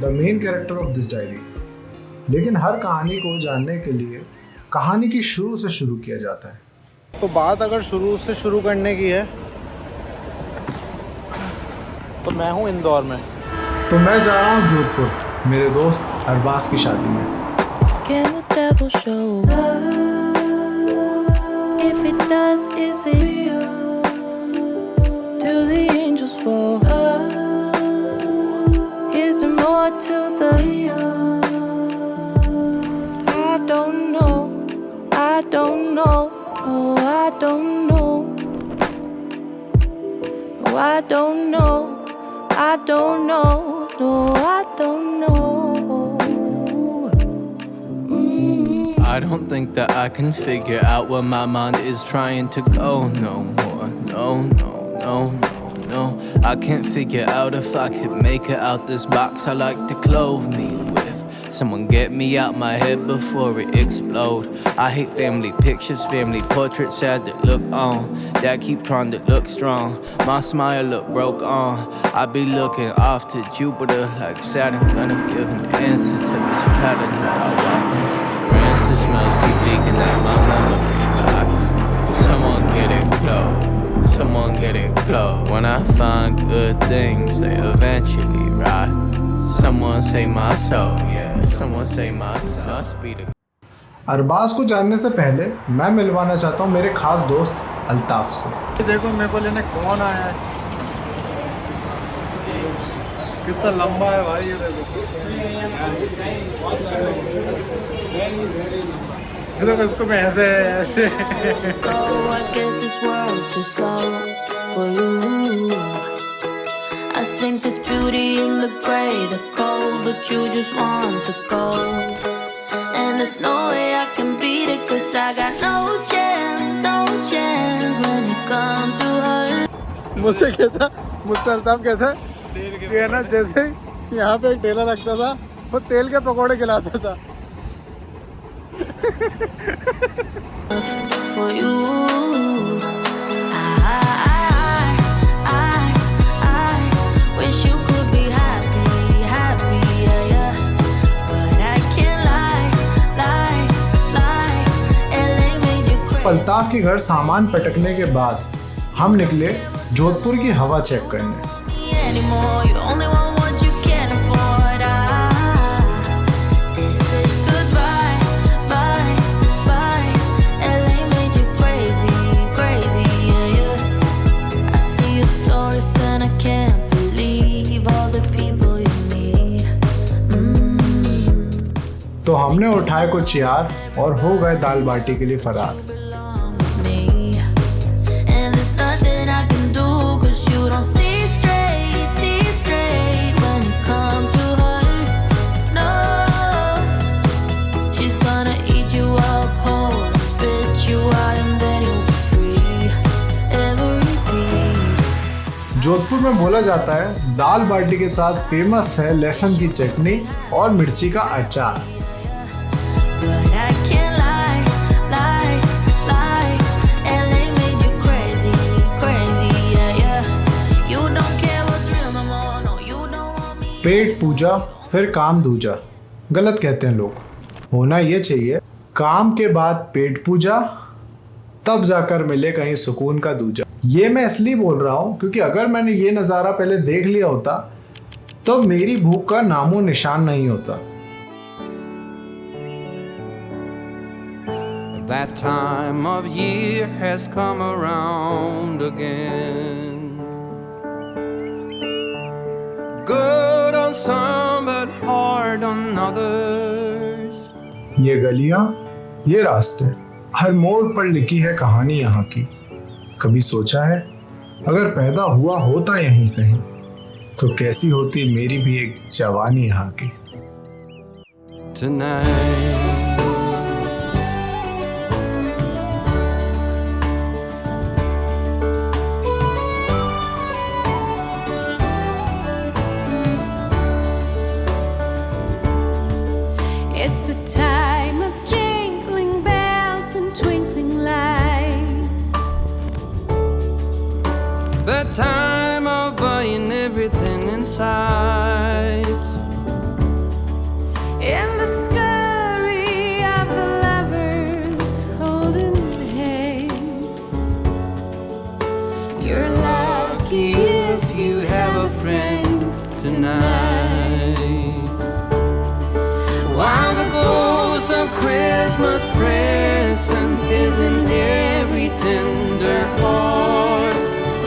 The main character of this diary. लेकिन हर कहानी को जानने के लिए कहानी की शुरू से शुरू किया जाता है। तो बात अगर शुरू से शुरू करने की है तो मैं हूँ इंदौर में। तो मैं जा रहा हूँ जोधपुर, मेरे दोस्त अरबाज की शादी में। Can the devil show up? If it does, is it you? Do the angels fall? Is there more to the I don't know, I don't know, oh I don't know, oh I don't know, I don't know, no I don't know. I don't think that I can figure out where my mind is trying to go no more. No, no, no, no, no. I can't figure out if I could make it out this box I like to clothe me with. Someone get me out my head before it explode. I hate family pictures, family portraits, sad to look on. Dad keep trying to look strong. My smile look broke on. I be looking off to Jupiter like Saturn, gonna give an answer to this pattern that I walk in. Rancid smells keep leaking at my memory box. Someone get it close. Someone get it close. When I find good things, they eventually rot. Someone say my soul, yeah. Someone say my soul. Must be the. Arbaaz को जानने से पहले मैं मिलवाना चाहता हूँ मेरे खास दोस्त अल्ताफ से। देखो मेरे को लेने कौन आया है, कितना लंबा है भाई ये देखो इसको मैं ऐसे ऐसे Go, I guess this world's too slow for you. I think there's beauty in the gray, the cold, but you just want the gold. And there's no way I can beat it, 'cause I got no chance when it comes to her. मुझसे अल्ताफ कहता कि है ना, जैसे यहाँ पे एक ठेला लगता था, वो तेल के पकौड़े खिलाता था। For you, I wish you could be happy, yeah. But I can't lie. LA made you crazy. Altaf के घर सामान पटकने के बाद हम निकले जोधपुर की हवा चेक करने। Anymore, you only want what you can afford. This is goodbye, bye. LA made you crazy, yeah. I see your stories and I can't believe all the people you meet. तो हमने उठाए कुछ यार और हो गए दाल बाटी के लिए फरार। Belong with me. And there's nothing I can do, 'cause you don't see straight when it comes to her. No, she's gonna eat you up whole and spit you out, and then you'll be free. Every piece. Jodhpur में बोला जाता है दाल बाटी के साथ famous है लहसुन की चटनी और मिर्ची का अचार। But I can't lie. LA made you crazy, yeah. You don't care what's real no more, no, you don't want me. पेट पूजा फिर काम दूजा, गलत कहते हैं लोग। होना ये चाहिए काम के बाद पेट पूजा, तब जाकर मिले कहीं सुकून का दूजा। ये मैं इसलिए बोल रहा हूँ क्योंकि अगर मैंने ये नज़ारा पहले देख लिया होता तो मेरी भूख का नामो निशान नहीं होता। That time of year has come around again. Good on some but hard on others. ये गलियां, ये रास्ते, हर मोड़ पर लिखी है कहानी यहाँ की। कभी सोचा है अगर पैदा हुआ होता यहीं कहीं तो कैसी होती मेरी भी एक जवानी यहाँ की। Tonight It's the time of jingling bells and twinkling lights. the time of buying everything in sight. Christmas present is in every tender heart.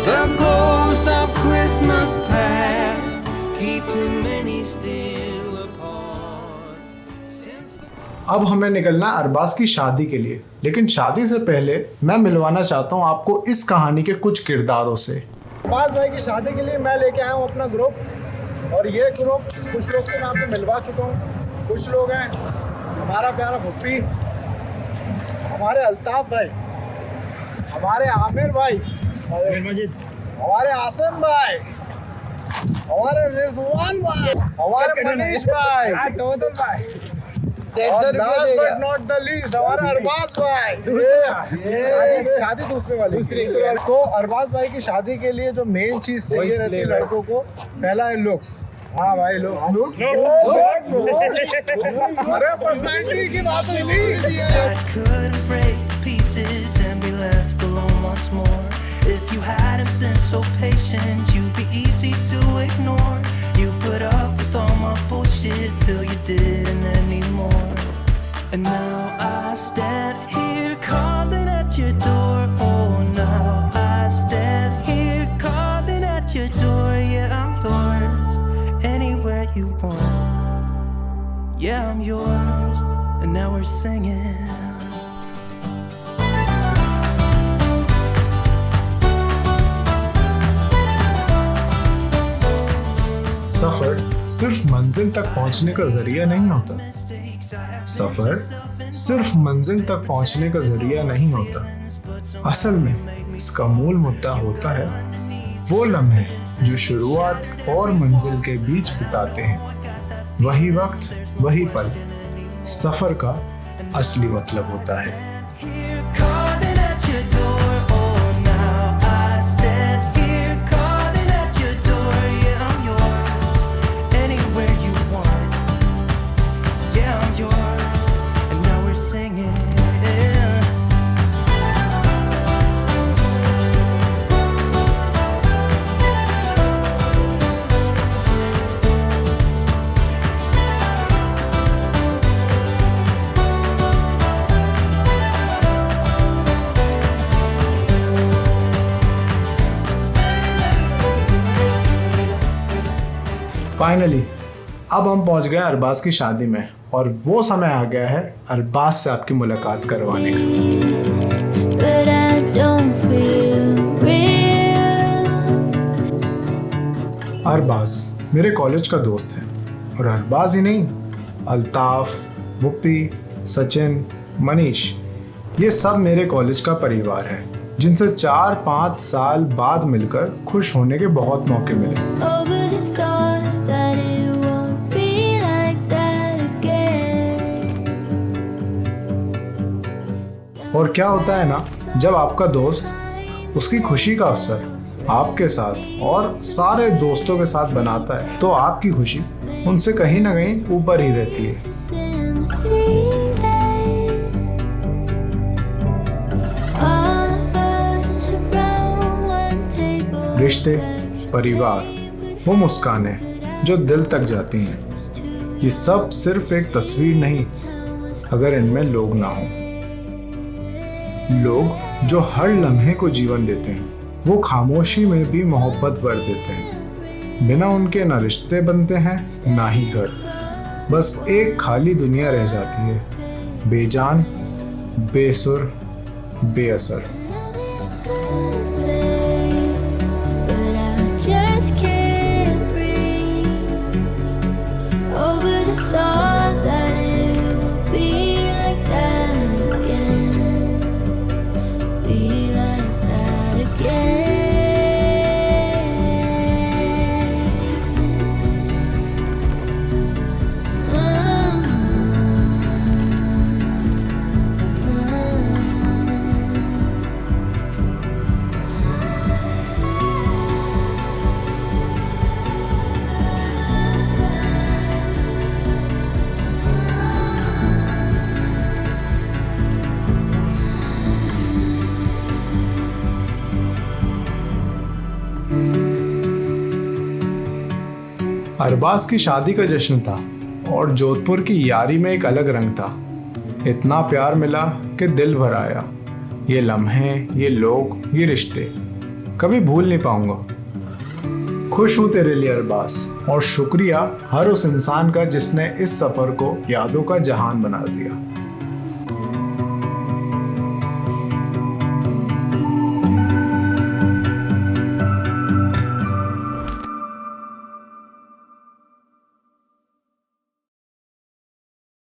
The ghost of Christmas past keep too many still apart. अब हमें निकलना है अरबाज की शादी के लिए, लेकिन शादी से पहले मैं मिलवाना चाहता हूँ आपको इस कहानी के कुछ किरदारों से। अरबाज भाई की शादी के लिए मैं लेके आया हूँ अपना ग्रुप, और ये ग्रुप कुछ लोग से मैं आपको मिलवा चुका हूँ। कुछ लोग हैं हमारा प्यारा भुप्पी, हमारे अल्ताफ भाई, हमारे आमिर भाई, हमारे आसिम भाई, हमारे रिजवान भाई, हमारे मनीष भाई, और last but not the least हमारा अरबाज भाई। शादी दूसरे वाली तो अरबाज भाई की शादी के लिए जो मेन चीज चाहिए रहती है लड़कों को, पहला है लुक्स। हाँ भाई लुक्स अरे पर्सनैलिटी की बात नहीं। I couldn't break to pieces and be left alone once more. If you hadn't been so patient, you'd be easy to ignore. You put up with all my bullshit till you didn't anymore. And now I stand here calling at your door. Oh, now I stand here calling at your door. Yeah, I'm yours anywhere you want. Yeah, I'm yours. And now we're singing. सफर सिर्फ मंजिल तक पहुंचने का जरिया नहीं होता। सफर सिर्फ मंजिल तक पहुंचने का जरिया नहीं होता। असल में इसका मूल मुद्दा होता है वो लम्हे जो शुरुआत और मंजिल के बीच बिताते हैं। वही वक्त, वही पल सफर का असली मतलब होता है। Here calling at your door. Oh, now I stand here calling at your door. Yeah, I'm yours anywhere you want. Yeah, I'm yours. And now we're singing. Finally अब हम पहुंच गए अरबाज की शादी में, और वो समय आ गया है अरबाज से आपकी मुलाकात करवाने का। But I don't feel real. Arbaaz मेरे कॉलेज का दोस्त है, और अरबाज ही नहीं, अल्ताफ, भुप्पी, सचिन, मनीष, ये सब मेरे कॉलेज का परिवार है, जिनसे 4-5 साल बाद मिलकर खुश होने के बहुत मौके मिले। Over the thought that it won't be like that again. और क्या होता है ना, जब आपका दोस्त उसकी खुशी का अवसर आपके साथ और सारे दोस्तों के साथ बनाता है, तो आपकी खुशी उनसे कहीं ना कहीं ऊपर ही रहती है। In the ceiling. All of us around one table. रिश्ते, परिवार, वो मुस्कानें जो दिल तक जाती हैं, ये सब सिर्फ एक तस्वीर नहीं, अगर इनमें लोग ना हो। लोग जो हर लम्हे को जीवन देते हैं, वो खामोशी में भी मोहब्बत भर देते हैं। बिना उनके ना रिश्ते बनते हैं, ना ही घर। बस एक खाली दुनिया रह जाती है, बेजान, बेसुर, बेअसर। But I just can't breathe over the thought that it will be like that again. Be like that again. Arbaaz की शादी का जश्न था, और जोधपुर की यारी में एक अलग रंग था। इतना प्यार मिला कि दिल भर आया। ये लम्हे, ये लोग, ये रिश्ते कभी भूल नहीं पाऊंगा। खुश हूँ तेरे लिए अरबाज, और शुक्रिया हर उस इंसान का जिसने इस सफ़र को यादों का जहान बना दिया।